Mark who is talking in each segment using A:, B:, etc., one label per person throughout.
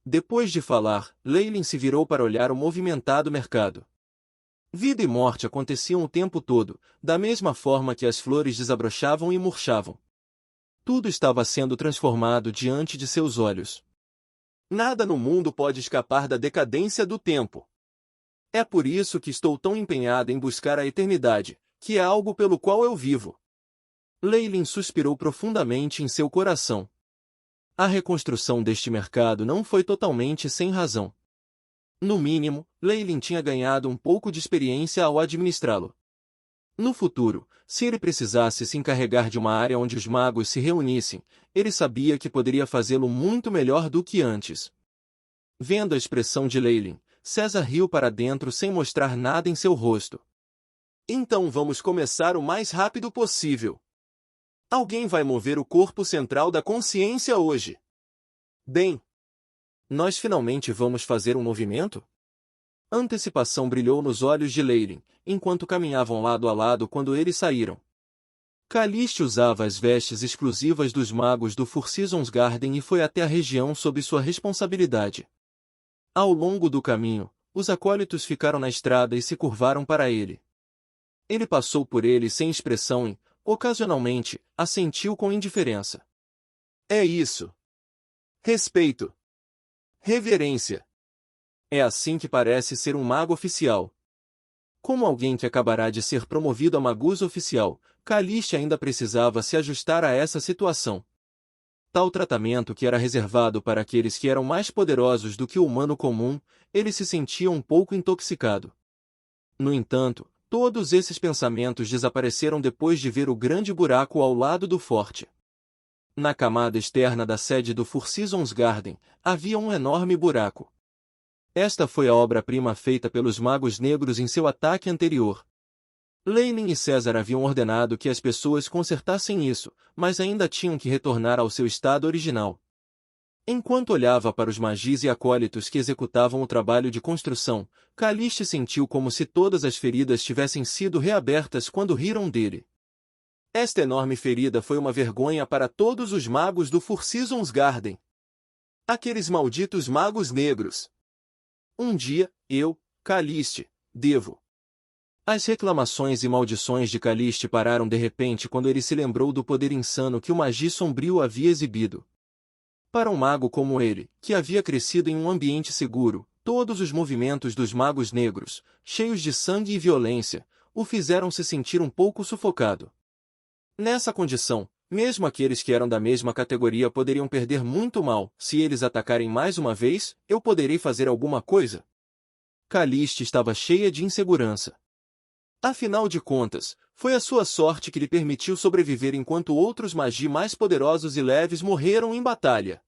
A: Depois de falar, Leylin se virou para olhar o movimentado mercado. Vida e morte aconteciam o tempo todo, da mesma forma que as flores desabrochavam e murchavam. Tudo estava sendo transformado diante de seus olhos. Nada no mundo pode escapar da decadência do tempo. É por isso que estou tão empenhado em buscar a eternidade, que é algo pelo qual eu vivo. Leylin suspirou profundamente em seu coração. A reconstrução deste mercado não foi totalmente sem razão. No mínimo, Leylin tinha ganhado um pouco de experiência ao administrá-lo. No futuro, se ele precisasse se encarregar de uma área onde os magos se reunissem, ele sabia que poderia fazê-lo muito melhor do que antes. Vendo a expressão de Leylin, César riu para dentro sem mostrar nada em seu rosto. Então vamos começar o mais rápido possível. Alguém vai mover o corpo central da consciência hoje. Bem, nós finalmente vamos fazer um movimento? Antecipação brilhou nos olhos de Leylin, enquanto caminhavam lado a lado quando eles saíram. Caliste usava as vestes exclusivas dos magos do Four Seasons Garden e foi até a região sob sua responsabilidade. Ao longo do caminho, os acólitos ficaram na estrada e se curvaram para ele. Ele passou por eles sem expressão e, ocasionalmente, assentiu com indiferença. É isso. Respeito. Reverência. É assim que parece ser um mago oficial. Como alguém que acabará de ser promovido a magus oficial, Caliste ainda precisava se ajustar a essa situação. Tal tratamento que era reservado para aqueles que eram mais poderosos do que o humano comum, ele se sentia um pouco intoxicado. No entanto, todos esses pensamentos desapareceram depois de ver o grande buraco ao lado do forte. Na camada externa da sede do Four Seasons Garden, havia um enorme buraco. Esta foi a obra-prima feita pelos magos negros em seu ataque anterior. Leylin e César haviam ordenado que as pessoas consertassem isso, mas ainda tinham que retornar ao seu estado original. Enquanto olhava para os magis e acólitos que executavam o trabalho de construção, Caliste sentiu como se todas as feridas tivessem sido reabertas quando riram dele. Esta enorme ferida foi uma vergonha para todos os magos do Four Seasons Garden. Aqueles malditos magos negros. Um dia, eu, Caliste, devo. As reclamações e maldições de Caliste pararam de repente quando ele se lembrou do poder insano que o Magi Sombrio havia exibido. Para um mago como ele, que havia crescido em um ambiente seguro, todos os movimentos dos magos negros, cheios de sangue e violência, o fizeram se sentir um pouco sufocado. Nessa condição, mesmo aqueles que eram da mesma categoria poderiam perder muito mal. Se eles atacarem mais uma vez, eu poderei fazer alguma coisa? Caliste estava cheia de insegurança. Afinal de contas, foi a sua sorte que lhe permitiu sobreviver enquanto outros magi mais poderosos e leves morreram em batalha.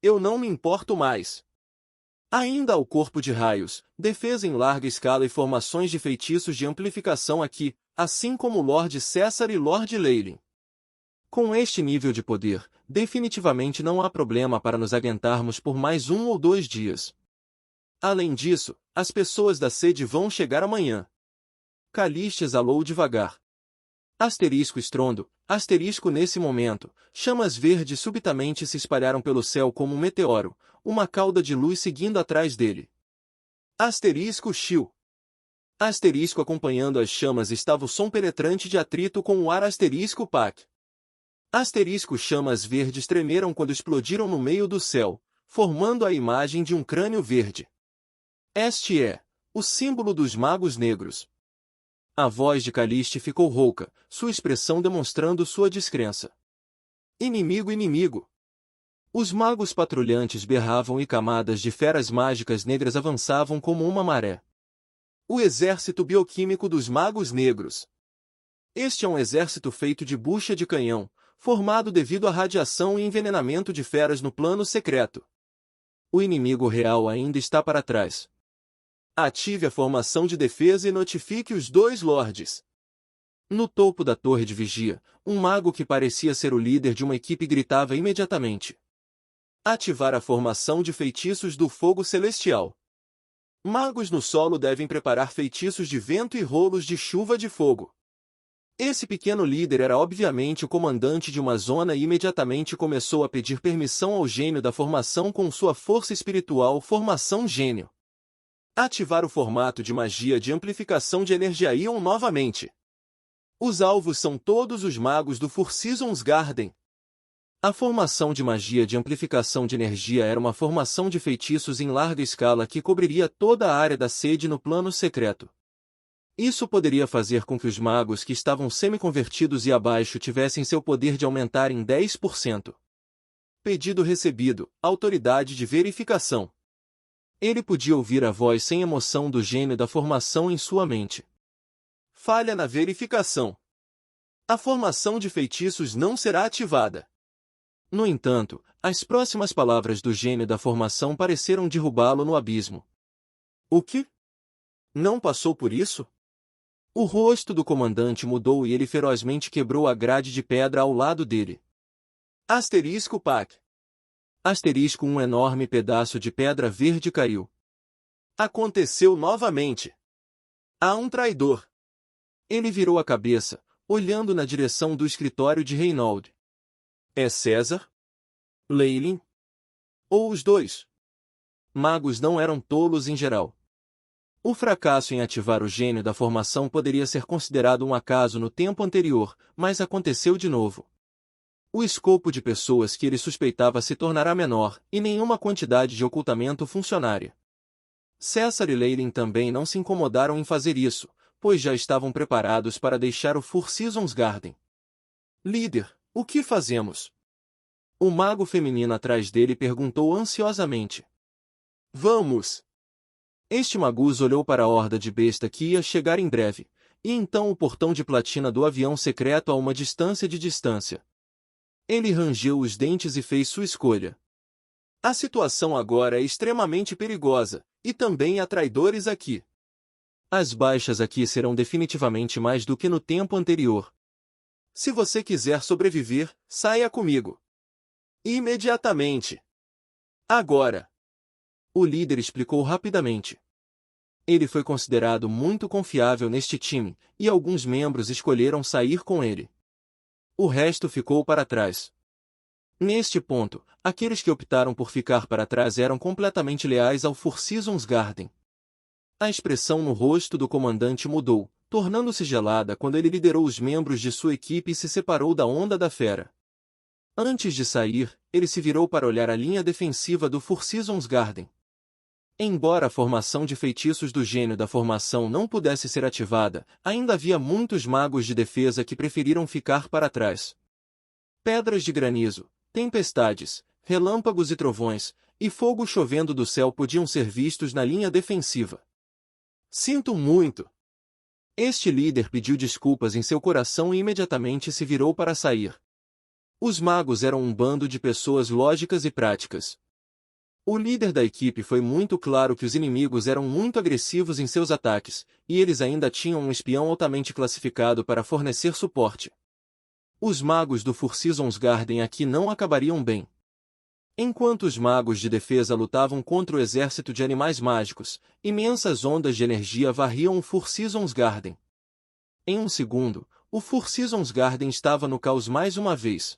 A: Eu não me importo mais. Ainda há o corpo de raios, defesa em larga escala e formações de feitiços de amplificação aqui, assim como Lord César e Lord Leylin. Com este nível de poder, definitivamente não há problema para nos aguentarmos por mais 1 ou 2 dias. Além disso, as pessoas da sede vão chegar amanhã. Caliste exalou devagar. Asterisco estrondo, asterisco nesse momento, chamas verdes subitamente se espalharam pelo céu como um meteoro, uma cauda de luz seguindo atrás dele. Asterisco chiu. Asterisco acompanhando as chamas estava o som penetrante de atrito com o ar asterisco pac. Asterisco chamas verdes tremeram quando explodiram no meio do céu, formando a imagem de um crânio verde. Este é o símbolo dos magos negros. A voz de Caliste ficou rouca, sua expressão demonstrando sua descrença. Inimigo, inimigo! Os magos patrulhantes berravam e camadas de feras mágicas negras avançavam como uma maré. O exército bioquímico dos magos negros. Este é um exército feito de bucha de canhão, formado devido à radiação e envenenamento de feras no plano secreto. O inimigo real ainda está para trás. Ative a formação de defesa e notifique os 2 lords. No topo da torre de vigia, um mago que parecia ser o líder de uma equipe gritava imediatamente. Ativar a formação de feitiços do fogo celestial. Magos no solo devem preparar feitiços de vento e rolos de chuva de fogo. Esse pequeno líder era obviamente o comandante de uma zona e imediatamente começou a pedir permissão ao gênio da formação com sua força espiritual Formação Gênio. Ativar o formato de magia de amplificação de energia Ion novamente. Os alvos são todos os magos do Four Seasons Garden. A formação de magia de amplificação de energia era uma formação de feitiços em larga escala que cobriria toda a área da sede no plano secreto. Isso poderia fazer com que os magos que estavam semi-convertidos e abaixo tivessem seu poder de aumentar em 10%. Pedido recebido, autoridade de verificação. Ele podia ouvir a voz sem emoção do gênio da formação em sua mente. Falha na verificação. A formação de feitiços não será ativada. No entanto, as próximas palavras do gênio da formação pareceram derrubá-lo no abismo. O quê? Não passou por isso? O rosto do comandante mudou e ele ferozmente quebrou a grade de pedra ao lado dele. Asterisco PAC. Asterisco um enorme pedaço de pedra verde caiu. Aconteceu novamente. Há um traidor. Ele virou a cabeça, olhando na direção do escritório de Reynolds. É César? Leylin? Ou os dois? Magos não eram tolos em geral. O fracasso em ativar o gênio da formação poderia ser considerado um acaso no tempo anterior, mas aconteceu de novo. O escopo de pessoas que ele suspeitava se tornará menor, e nenhuma quantidade de ocultamento funcionaria. César e Leylin também não se incomodaram em fazer isso, pois já estavam preparados para deixar o Four Seasons Garden. Líder, o que fazemos? O mago feminino atrás dele perguntou ansiosamente. Vamos! Este Magus olhou para a horda de besta que ia chegar em breve, e então o portão de platina do avião secreto a uma distância de distância. Ele rangeu os dentes e fez sua escolha. A situação agora é extremamente perigosa, e também há traidores aqui. As baixas aqui serão definitivamente mais do que no tempo anterior. Se você quiser sobreviver, saia comigo. Imediatamente. Agora. O líder explicou rapidamente. Ele foi considerado muito confiável neste time, e alguns membros escolheram sair com ele. O resto ficou para trás. Neste ponto, aqueles que optaram por ficar para trás eram completamente leais ao Four Seasons Garden. A expressão no rosto do comandante mudou, tornando-se gelada quando ele liderou os membros de sua equipe e se separou da onda da fera. Antes de sair, ele se virou para olhar a linha defensiva do Four Seasons Garden. Embora a formação de feitiços do gênio da formação não pudesse ser ativada, ainda havia muitos magos de defesa que preferiram ficar para trás. Pedras de granizo, tempestades, relâmpagos e trovões, e fogo chovendo do céu podiam ser vistos na linha defensiva. Sinto muito. Este líder pediu desculpas em seu coração e imediatamente se virou para sair. Os magos eram um bando de pessoas lógicas e práticas. O líder da equipe foi muito claro que os inimigos eram muito agressivos em seus ataques, e eles ainda tinham um espião altamente classificado para fornecer suporte. Os magos do Four Seasons Garden aqui não acabariam bem. Enquanto os magos de defesa lutavam contra o exército de animais mágicos, imensas ondas de energia varriam o Four Seasons Garden. Em um segundo, o Four Seasons Garden estava no caos mais uma vez.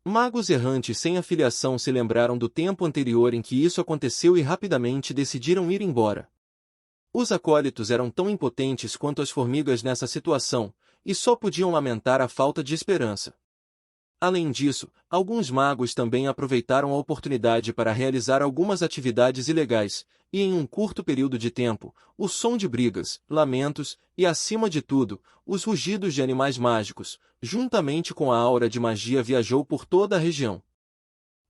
A: Magos errantes sem afiliação se lembraram do tempo anterior em que isso aconteceu e rapidamente decidiram ir embora. Os acólitos eram tão impotentes quanto as formigas nessa situação, e só podiam lamentar a falta de esperança. Além disso, alguns magos também aproveitaram a oportunidade para realizar algumas atividades ilegais, e em um curto período de tempo, o som de brigas, lamentos, e acima de tudo, os rugidos de animais mágicos, juntamente com a aura de magia viajou por toda a região.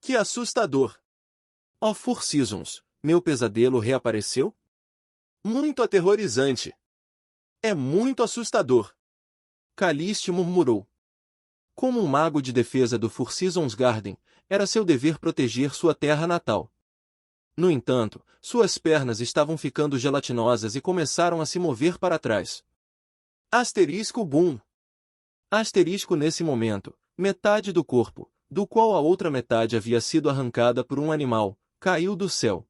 A: Que assustador! Ó Four Seasons, meu pesadelo reapareceu? Muito aterrorizante! É muito assustador! Caliste murmurou. Como um mago de defesa do Four Seasons Garden, era seu dever proteger sua terra natal. No entanto, suas pernas estavam ficando gelatinosas e começaram a se mover para trás. Asterisco boom! Asterisco nesse momento, metade do corpo, do qual a outra metade havia sido arrancada por um animal, caiu do céu.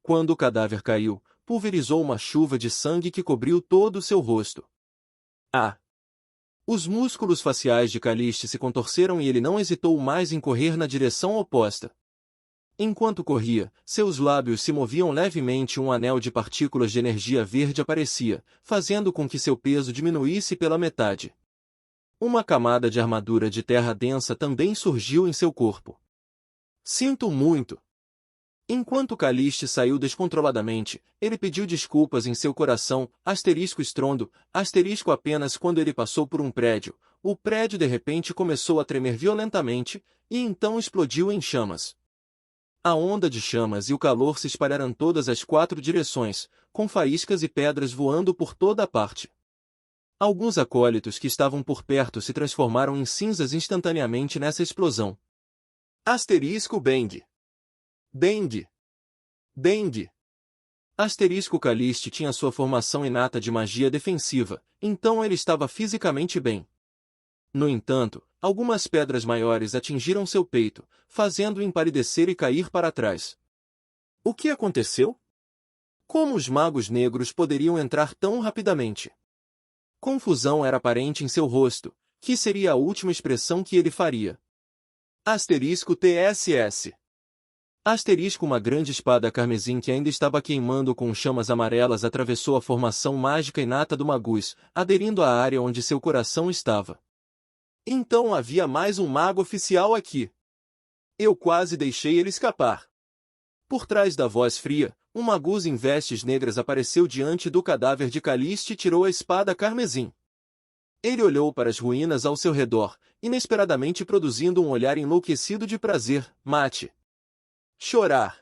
A: Quando o cadáver caiu, pulverizou uma chuva de sangue que cobriu todo o seu rosto. Ah! Os músculos faciais de Caliste se contorceram e ele não hesitou mais em correr na direção oposta. Enquanto corria, seus lábios se moviam levemente e um anel de partículas de energia verde aparecia, fazendo com que seu peso diminuísse pela metade. Uma camada de armadura de terra densa também surgiu em seu corpo. Sinto muito. Enquanto Caliste saiu descontroladamente, ele pediu desculpas em seu coração, estrondo, apenas quando ele passou por um prédio. O prédio de repente começou a tremer violentamente, e então explodiu em chamas. A onda de chamas e o calor se espalharam todas as 4 direções, com faíscas e pedras voando por toda a parte. Alguns acólitos que estavam por perto se transformaram em cinzas instantaneamente nessa explosão. Bang! Bang! Bang! Caliste tinha sua formação inata de magia defensiva, então ele estava fisicamente bem. No entanto, algumas pedras maiores atingiram seu peito, fazendo-o empalidecer e cair para trás. O que aconteceu? Como os magos negros poderiam entrar tão rapidamente? Confusão era aparente em seu rosto, que seria a última expressão que ele faria. TSS. Uma grande espada carmesim que ainda estava queimando com chamas amarelas atravessou a formação mágica inata do Magus, aderindo à área onde seu coração estava. Então havia mais um mago oficial aqui. Eu quase deixei ele escapar. Por trás da voz fria, um Magus em vestes negras apareceu diante do cadáver de Caliste e tirou a espada carmesim. Ele olhou para as ruínas ao seu redor, inesperadamente produzindo um olhar enlouquecido de prazer, mate. Chorar.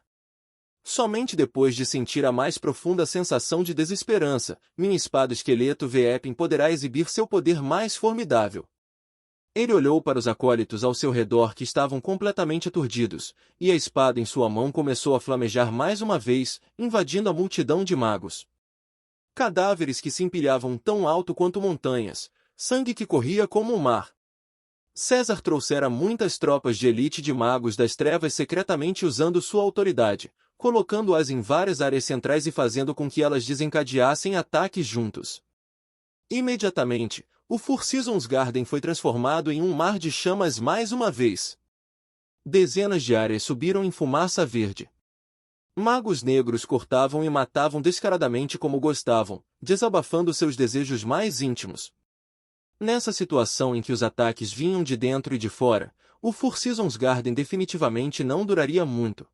A: Somente depois de sentir a mais profunda sensação de desesperança, minha espada esqueleto Veepin poderá exibir seu poder mais formidável. Ele olhou para os acólitos ao seu redor que estavam completamente aturdidos, e a espada em sua mão começou a flamejar mais uma vez, invadindo a multidão de magos. Cadáveres que se empilhavam tão alto quanto montanhas, sangue que corria como o mar. César trouxera muitas tropas de elite de magos das trevas secretamente usando sua autoridade, colocando-as em várias áreas centrais e fazendo com que elas desencadeassem ataques juntos. Imediatamente, o Four Seasons Garden foi transformado em um mar de chamas mais uma vez. Dezenas de áreas subiram em fumaça verde. Magos negros cortavam e matavam descaradamente como gostavam, desabafando seus desejos mais íntimos. Nessa situação em que os ataques vinham de dentro e de fora, o Four Seasons Garden definitivamente não duraria muito.